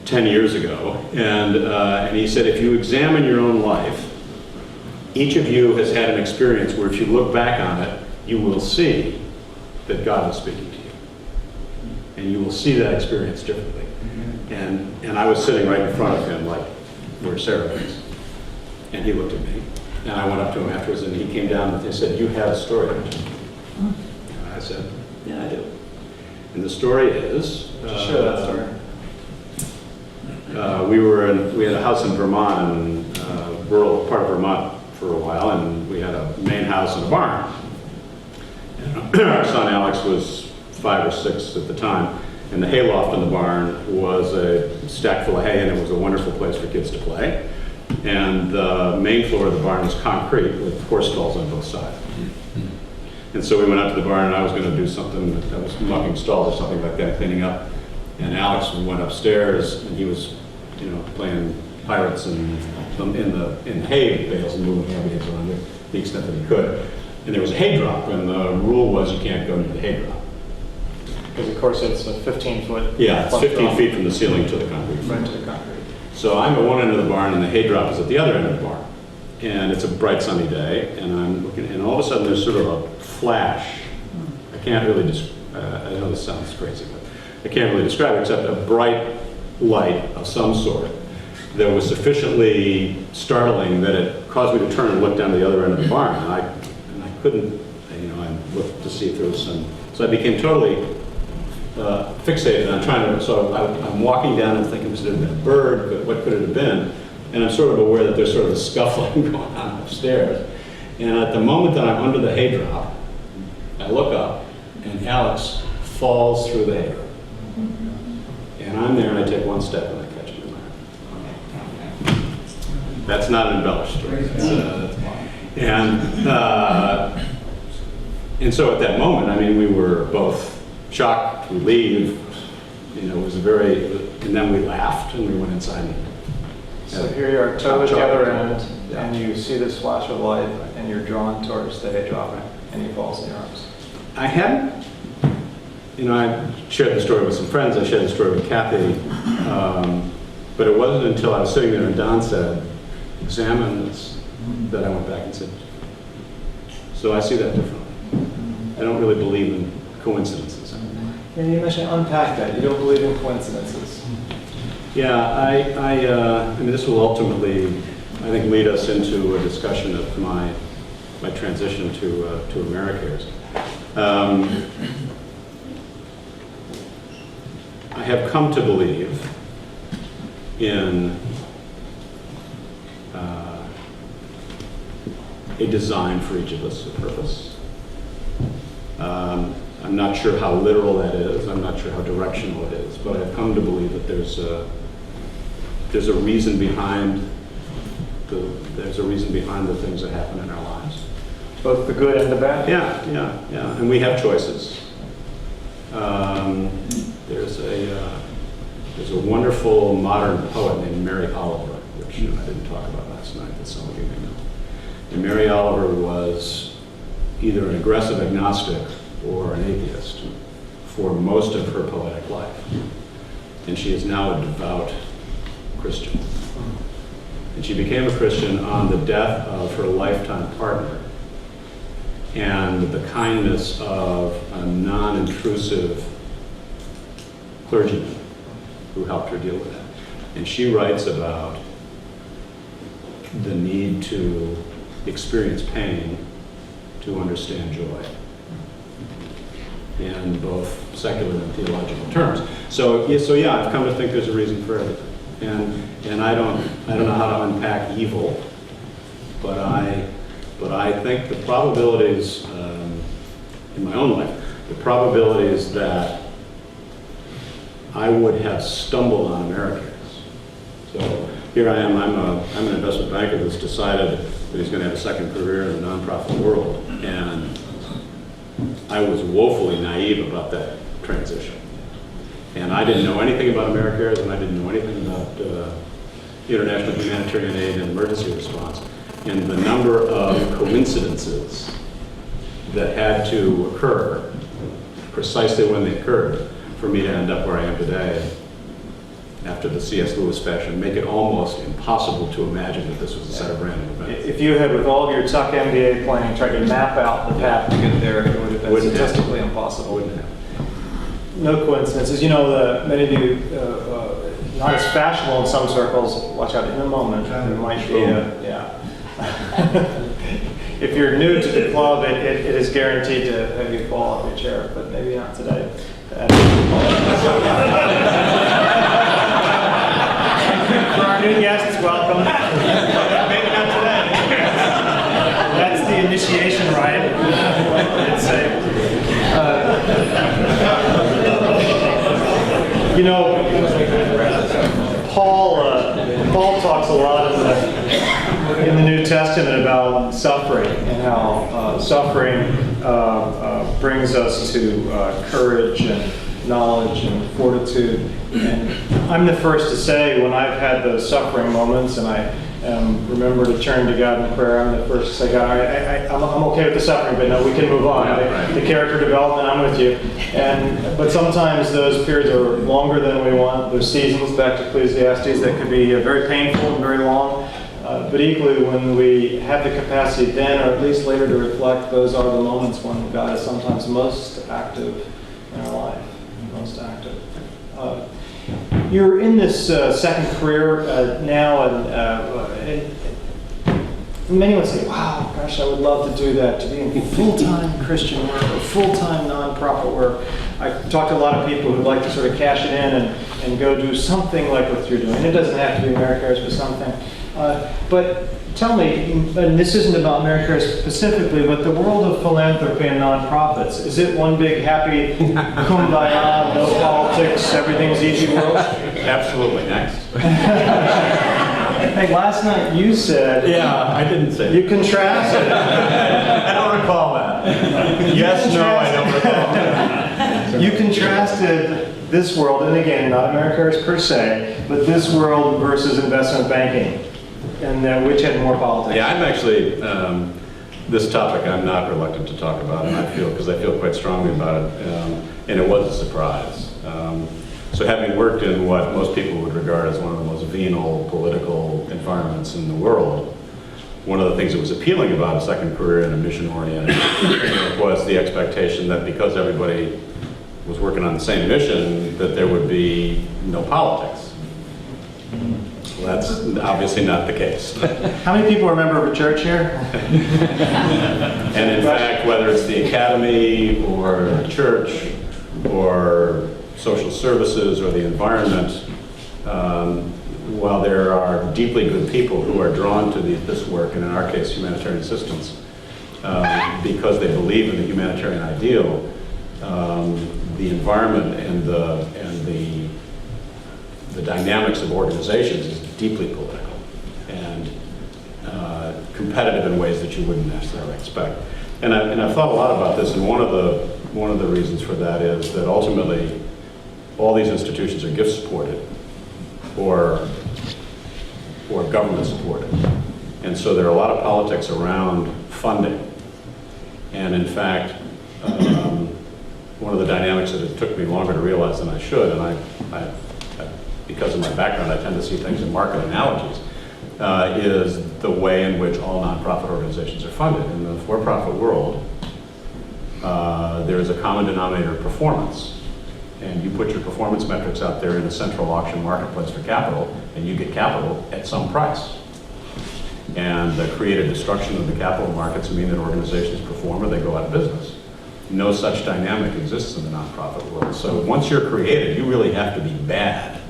10 years ago, and he said, if you examine your own life, each of you has had an experience where if you look back on it, you will see that God is speaking to you. And you will see that experience differently. And I was sitting right in front of him, like where Sarah is. And he looked at me. And I went up to him afterwards, and he came down and he said, you have a story, don't you? And I said, yeah, I do. And the story is... Share that story. We had a house in Vermont, in rural part of Vermont for a while, and we had a main house and a barn. And our son Alex was 5 or 6 at the time, and the hayloft in the barn was a stack full of hay, and it was a wonderful place for kids to play. And the main floor of the barn was concrete with horse stalls on both sides. And so we went out to the barn, and I was going to do something, I was mucking stalls or something like that, cleaning up. And Alex went upstairs, and he was, you know, playing pirates and in hay bales and moving hay bales around to the extent that he could. And there was a hay drop, and the rule was you can't go near the hay drop. Because of course it's a 15-foot. Yeah, it's 15 feet from the ceiling to the concrete. Right to the concrete. So I'm at one end of the barn, and the hay drop is at the other end of the barn. And it's a bright sunny day, and I'm looking, and all of a sudden there's sort of a flash. I can't really I know this sounds crazy, but I can't really describe it except a bright light of some sort that was sufficiently startling that it caused me to turn and look down to the other end of the barn. And I couldn't, you know, I looked to see if there was some, so I became totally fixated on trying to, so I'm walking down and thinking, was it a bird? What could it have been? And I'm sort of aware that there's sort of a scuffling going on upstairs. And at the moment that I'm under the hay drop, I look up, and Alex falls through the hay. And I'm there, and I take one step, and I catch him in my arm. That's not an embellished story. And so at that moment, I mean, we were both shocked, relieved. You know, it was and then we laughed, and we went inside. So here you are, totally at the other end, and you see this flash of light, and you're drawn towards the hay drop, and he falls in your arms. I hadn't, you know, I shared the story with some friends, I shared the story with Kathy, but it wasn't until I was sitting there and Don said, examine this, that I went back and said, so I see that differently. I don't really believe in coincidences. And you mentioned unpack that. You don't believe in coincidences. Yeah, I mean, this will ultimately, I think, lead us into a discussion of my transition to AmeriCares. I have come to believe in a design for each of us, a purpose. I'm not sure how literal that is. I'm not sure how directional it is, but I've come to believe that there's a reason behind the things that happen in our lives. Both the good and the bad? Yeah. And we have choices. There's a wonderful modern poet named Mary Oliver, which I didn't talk about last night, that some of you may know. And Mary Oliver was either an aggressive agnostic or an atheist for most of her poetic life. And she is now a devout Christian. And she became a Christian on the death of her lifetime partner and the kindness of a non-intrusive clergyman who helped her deal with that. And she writes about the need to experience pain to understand joy in both secular and theological terms. So yeah, I've come to think there's a reason for everything. And I don't know how to unpack evil, but I think the probabilities in my own life, the probabilities that I would have stumbled on AmeriCares. So here I am, I'm an investment banker that's decided that he's going to have a second career in the nonprofit world, and I was woefully naive about that transition. And I didn't know anything about AmeriCares, and I didn't know anything about international humanitarian aid and emergency response. And the number of coincidences that had to occur precisely when they occurred for me to end up where I am today, after the C.S. Lewis fashion, make it almost impossible to imagine that this was a set of random events. If you had, with all of your Tuck MBA planning, tried to map out the path to get there, it would have been statistically impossible. Wouldn't have. No coincidences. You know, many of you, not as fashionable in some circles, watch out, in a moment, there might be yeah. If you're new to the club, it is guaranteed to have you fall off your chair, but maybe not today. For our new guests, welcome. Maybe not today. That's the initiation rite. It's you know, Paul talks a lot in the New Testament about suffering and how suffering brings us to courage and knowledge and fortitude. And I'm the first to say, when I've had those suffering moments and I remember to turn to God in prayer, I'm the first to say, God, I'm okay with the suffering, but no, we can move on. The character development, I'm with you. But sometimes those periods are longer than we want. There's seasons, back to Ecclesiastes, that could be very painful and very long. But equally, when we have the capacity then, or at least later, to reflect, those are the moments when God is sometimes most active in our life, most active. You're in this second career now, and many would say, wow, gosh, I would love to do that, to be in full-time Christian work or full-time nonprofit work. I talked to a lot of people who'd like to sort of cash it in and go do something like what you're doing. It doesn't have to be AmeriCares, but something. But tell me, and this isn't about AmeriCares specifically, but the world of philanthropy and nonprofits, is it one big happy kumbaya, no politics, everything's easy world? Absolutely. Next. Hey, last night you said... Yeah, I didn't say You contrasted. I don't recall that. Yes, no, I don't recall that. You contrasted this world, and again, not AmeriCares per se, but this world versus investment banking, and which had more politics. Yeah, I'm actually, this topic I'm not reluctant to talk about, and because I feel quite strongly about it, and it was a surprise. So having worked in what most people would regard as one of the most venal political environments in the world, one of the things that was appealing about a second career in a mission-oriented was the expectation that because everybody was working on the same mission, that there would be no politics. Well, that's obviously not the case. How many people are a member of a church here? And in fact, whether it's the academy or a church or social services or the environment, while there are deeply good people who are drawn to this work, and in our case, humanitarian assistance, because they believe in the humanitarian ideal, the environment and the dynamics of organizations is deeply political and competitive in ways that you wouldn't necessarily expect. And I've thought a lot about this, and one of the reasons for that is that ultimately all these institutions are gift supported or government supported. And so there are a lot of politics around funding. And in fact, one of the dynamics that it took me longer to realize than I should, and I because of my background, I tend to see things in market analogies, is the way in which all nonprofit organizations are funded. In the for-profit world, there is a common denominator of performance. And you put your performance metrics out there in a central auction marketplace for capital, and you get capital at some price. And the creative destruction of the capital markets mean that organizations perform or they go out of business. No such dynamic exists in the nonprofit world. So once you're creative, you really have to be bad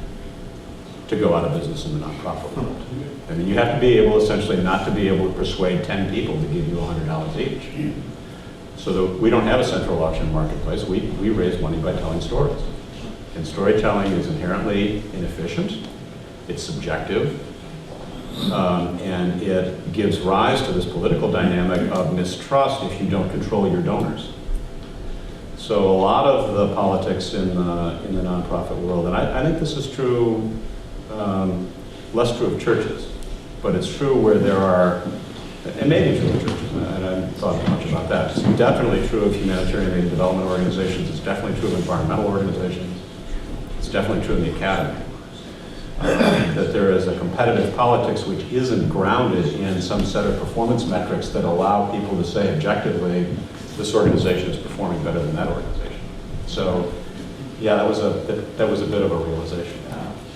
to go out of business in the nonprofit world. I mean, you have to be able, essentially, not to be able to persuade 10 people to give you $100 each. So that we don't have a central auction marketplace. We raise money by telling stories. And storytelling is inherently inefficient. It's subjective. And it gives rise to this political dynamic of mistrust if you don't control your donors. So a lot of the politics in the nonprofit world, and I think this is true, less true of churches, but it's true where there are, and maybe true of churches, and I haven't thought much about that. It's definitely true of humanitarian aid and development organizations. It's definitely true of environmental organizations. It's definitely true in the academy. That there is a competitive politics which isn't grounded in some set of performance metrics that allow people to say objectively, this organization is performing better than that organization. So, yeah, that was a bit of a realization.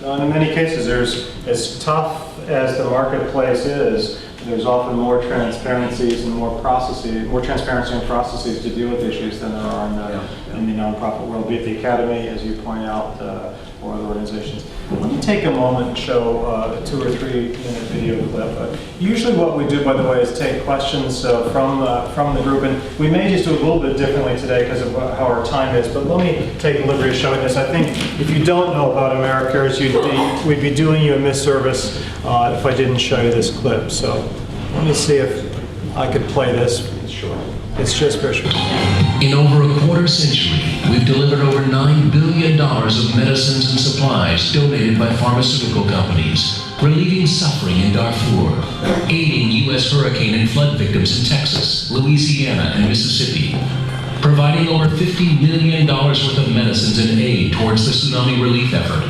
And in many cases, there's, as tough as the marketplace is, there's often more transparencies and more transparency and processes to deal with issues than there are in the nonprofit world, be it the academy, as you point out, or other organizations. Let me take a moment and show a 2 or 3 minute video clip. Usually what we do, by the way, is take questions from the group, and we may just do it a little bit differently today because of how our time is, but let me take the liberty of showing this. I think if you don't know about AmeriCares, we'd be doing you a misservice if I didn't show you this clip. So let me see if I could play this. Sure. It's just very short. In over a quarter century, we've delivered over $9 billion of medicines and supplies donated by pharmaceutical companies, relieving suffering in Darfur, aiding U.S. hurricane and flood victims in Texas, Louisiana, and Mississippi, providing over $50 million worth of medicines and aid towards the tsunami relief effort,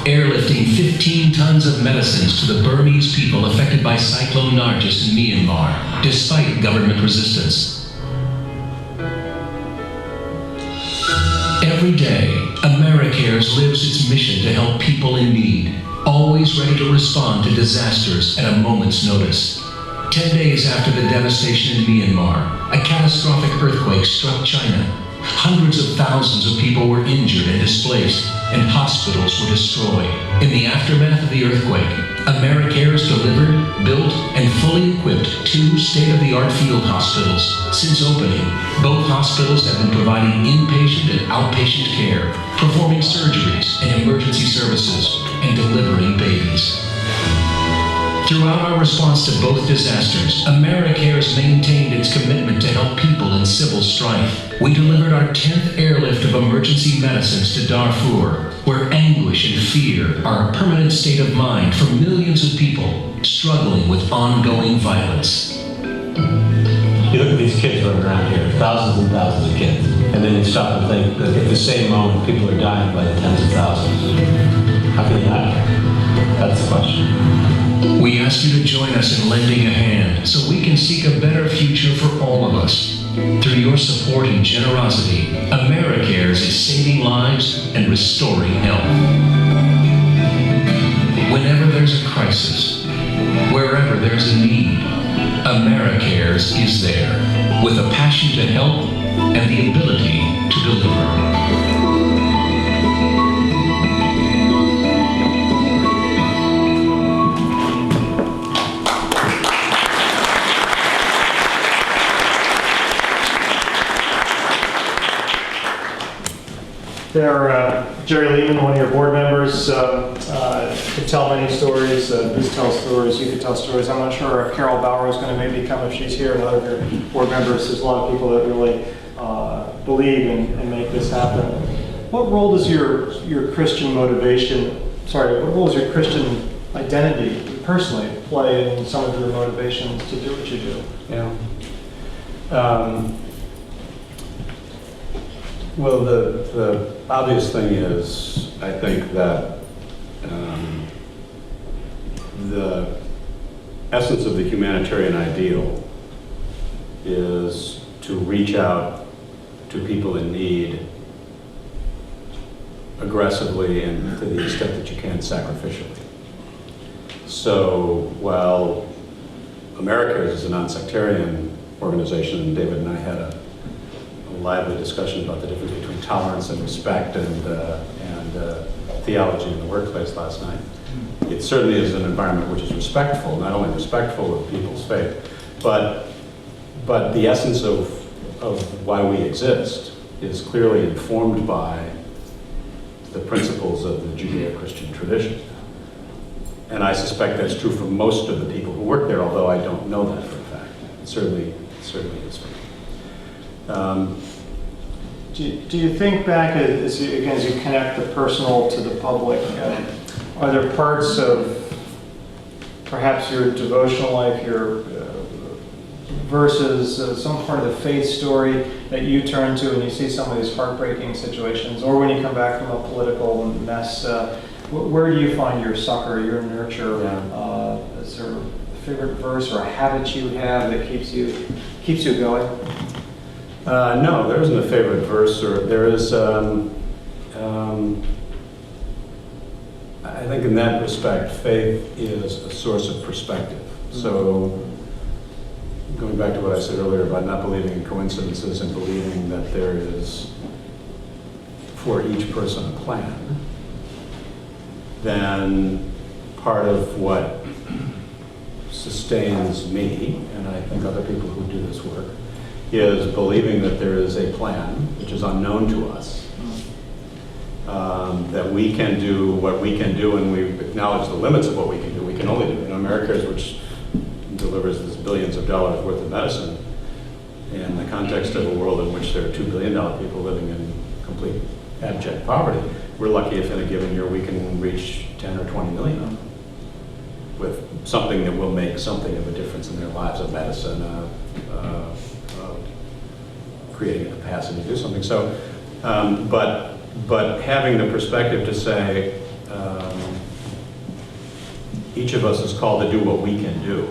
airlifting 15 tons of medicines to the Burmese people affected by Cyclone Nargis in Myanmar, despite government resistance. Every day, AmeriCares lives its mission to help people in need, always ready to respond to disasters at a moment's notice. 10 days after the devastation in Myanmar, a catastrophic earthquake struck China. Hundreds of thousands of people were injured and displaced, and hospitals were destroyed. In the aftermath of the earthquake, AmeriCares delivered, built, and fully equipped 2 state-of-the-art field hospitals. Since opening, both hospitals have been providing inpatient and outpatient care, performing surgeries and emergency services, and delivering babies. Throughout our response to both disasters, AmeriCares maintained its commitment to help people in civil strife. We delivered our 10th airlift of emergency medicines to Darfur, where anguish and fear are a permanent state of mind for millions of people struggling with ongoing violence. You look at these kids running around here, thousands and thousands of kids, and then you stop and think that at the same moment people are dying by the tens of thousands. How can you not care? That's the question. We ask you to join us in lending a hand so we can seek a better future for all of us. Through your support and generosity, AmeriCares is saving lives and restoring health. Whenever there's a crisis, wherever there's a need, AmeriCares is there with a passion to help and the ability to deliver. Jerry Lehman, one of your board members, could tell many stories. Bruce tells stories. You could tell stories. I'm not sure if Carol Bauer is going to maybe come if she's here. And other of your board members. There's a lot of people that really believe and make this happen. What role does your Christian motivation? What role does your Christian identity personally play in some of your motivations to do what you do? Yeah. Well, the obvious thing is, I think that the essence of the humanitarian ideal is to reach out to people in need aggressively and to the extent that you can sacrificially. So while AmeriCares is a non-sectarian organization, and David and I had a lively discussion about the difference between tolerance and respect and theology in the workplace last night. It certainly is an environment which is respectful, not only respectful of people's faith, but the essence of why we exist is clearly informed by the principles of the Judeo-Christian tradition. And I suspect that's true for most of the people who work there, although I don't know that for a fact. It certainly is for me. Do you think back as you connect the personal to the public, are there parts of perhaps your devotional life, your versus some part of the faith story that you turn to when you see some of these heartbreaking situations, or when you come back from a political mess? Where do you find your succor, your nurture? Yeah. Is there a favorite verse or a habit you have that keeps you going? No, there isn't a favorite verse, or there is. I think in that respect, faith is a source of perspective. So, going back to what I said earlier about not believing in coincidences and believing that there is, for each person, a plan, then part of what sustains me, and I think other people who do this work, is believing that there is a plan which is unknown to us, that we can do what we can do, and we acknowledge the limits of what we can do. We can only do, AmeriCares, which delivers this billions of dollars worth of medicine, in the context of a world in which there are $2 billion people living in complete abject poverty. We're lucky if in a given year we can reach 10 or 20 million with something that will make something of a difference in their lives, of medicine, creating a capacity to do something. So, but having the perspective to say, each of us is called to do what we can do,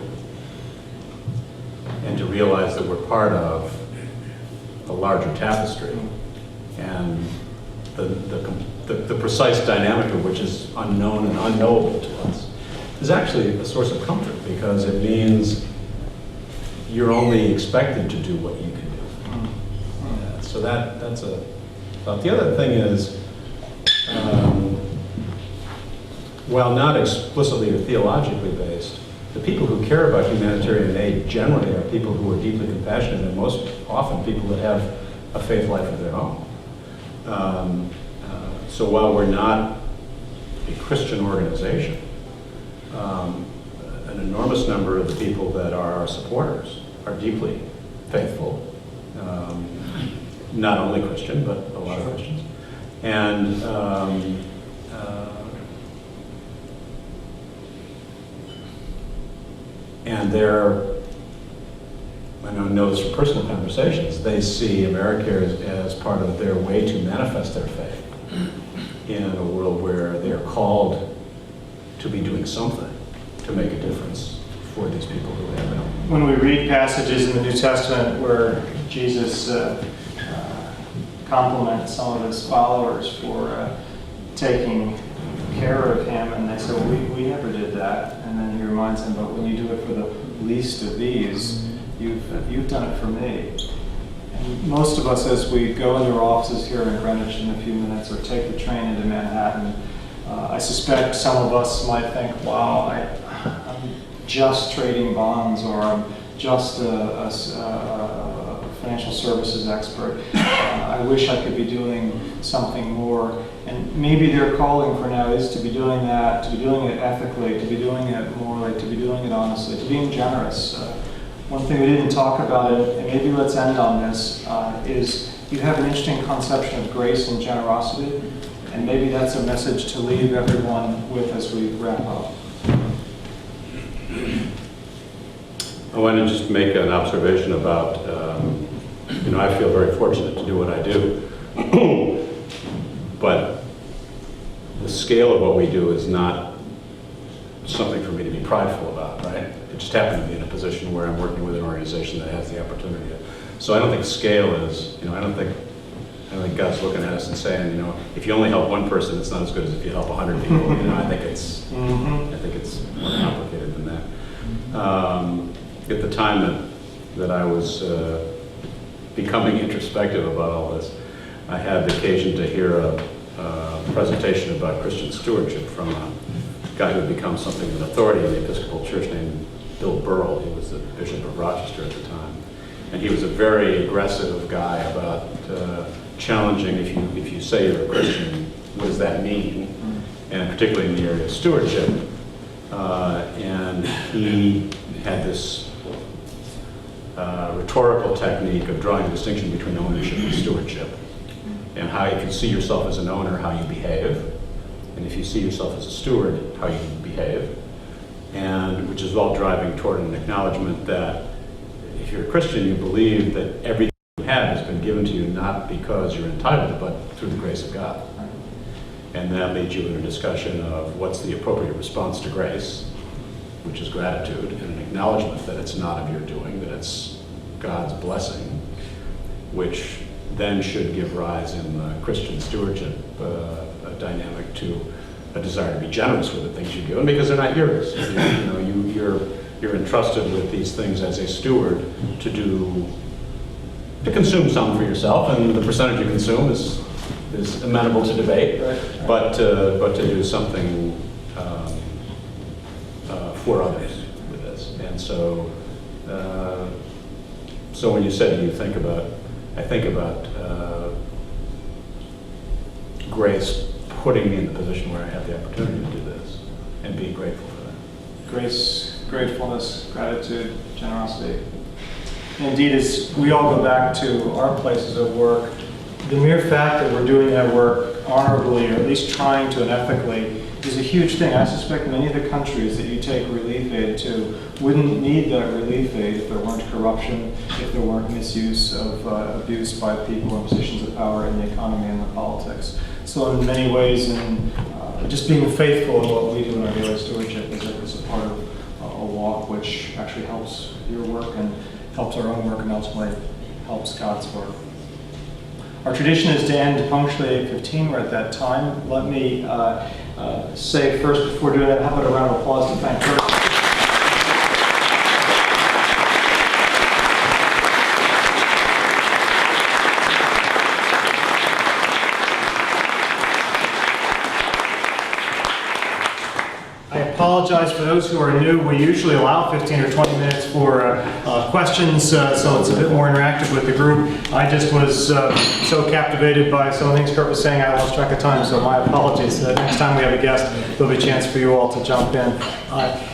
and to realize that we're part of a larger tapestry, and the precise dynamic of which is unknown and unknowable to us, is actually a source of comfort, because it means you're only expected to do what you can do. So that's a thought. The other thing is, while not explicitly or theologically based, the people who care about humanitarian aid generally are people who are deeply compassionate, and most often people that have a faith life of their own. So while we're not a Christian organization, an enormous number of the people that are our supporters are deeply faithful. Not only Christian, but a lot of Christians. And they're, I know this from personal conversations, they see AmeriCares as part of their way to manifest their faith in a world where they're called to be doing something to make a difference for these people who have help. When we read passages in the New Testament where Jesus compliment some of his followers for taking care of him, and they said, well, we never did that. And then he reminds them, but when you do it for the least of these, you've done it for me. And most of us, as we go into our offices here in Greenwich in a few minutes, or take the train into Manhattan, I suspect some of us might think, wow, I'm just trading bonds, or I'm just a financial services expert. I wish I could be doing something more. And maybe their calling for now is to be doing that, to be doing it ethically, to be doing it morally, to be doing it honestly, to being generous. One thing we didn't talk about, and maybe let's end on this, is you have an interesting conception of grace and generosity, and maybe that's a message to leave everyone with as we wrap up. I want to just make an observation about, I feel very fortunate to do what I do, but the scale of what we do is not something for me to be prideful about, right? It just happened to be in a position where I'm working with an organization that has the opportunity to. So I don't think scale is, I don't think God's looking at us and saying, if you only help one person, it's not as good as if you help 100 people. I think it's more complicated than that. At the time that I was becoming introspective about all this, I had the occasion to hear a presentation about Christian stewardship from a guy who had become something of an authority in the Episcopal Church named Bill Burrell. He was the Bishop of Rochester at the time. And he was a very aggressive guy about challenging, if you say you're a Christian, what does that mean? And particularly in the area of stewardship. And he had this rhetorical technique of drawing a distinction between ownership and stewardship. And how, if you see yourself as an owner, how you behave. And if you see yourself as a steward, how you behave. And which is all driving toward an acknowledgement that if you're a Christian, you believe that everything you have has been given to you not because you're entitled, but through the grace of God. And that leads you in a discussion of what's the appropriate response to grace, which is gratitude, and an acknowledgement that it's not of your doing, that it's God's blessing, which then should give rise in the Christian stewardship dynamic to a desire to be generous with the things you do, and because they're not yours. You're entrusted with these things as a steward to consume some for yourself, and the percentage you consume is amenable to debate, right. But to do something for others with this. And so when you said I think about grace putting me in the position where I have the opportunity to do this and being grateful for that. Grace, gratefulness, gratitude, generosity. Indeed, as we all go back to our places of work, the mere fact that we're doing that work honorably, or at least trying to and ethically, is a huge thing. I suspect many of the countries that you take relief aid to wouldn't need that relief aid if there weren't corruption, if there weren't misuse of abuse by people in positions of power in the economy and the politics. So in many ways, just being faithful in what we do in our daily stewardship is a part of a walk which actually helps your work and helps our own work and ultimately helps God's work. Our tradition is to end punctually at 8:15. We're at that time. Let me say first, before doing that, how about a round of applause to thank Curt. I apologize for those who are new. We usually allow 15 or 20 minutes for questions, so it's a bit more interactive with the group. I just was so captivated by some of the things Curt was saying, I lost track of time, so my apologies. Next time we have a guest, there'll be a chance for you all to jump in.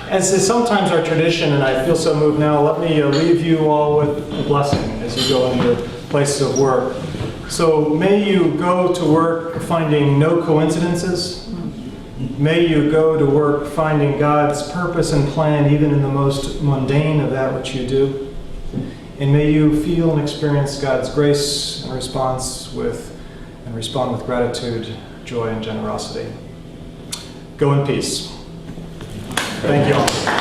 As is sometimes our tradition, and I feel so moved now, let me leave you all with a blessing as you go into your places of work. So may you go to work finding no coincidences. May you go to work finding God's purpose and plan even in the most mundane of that which you do. And may you feel and experience God's grace and respond with gratitude, joy, and generosity. Go in peace. Thank you all.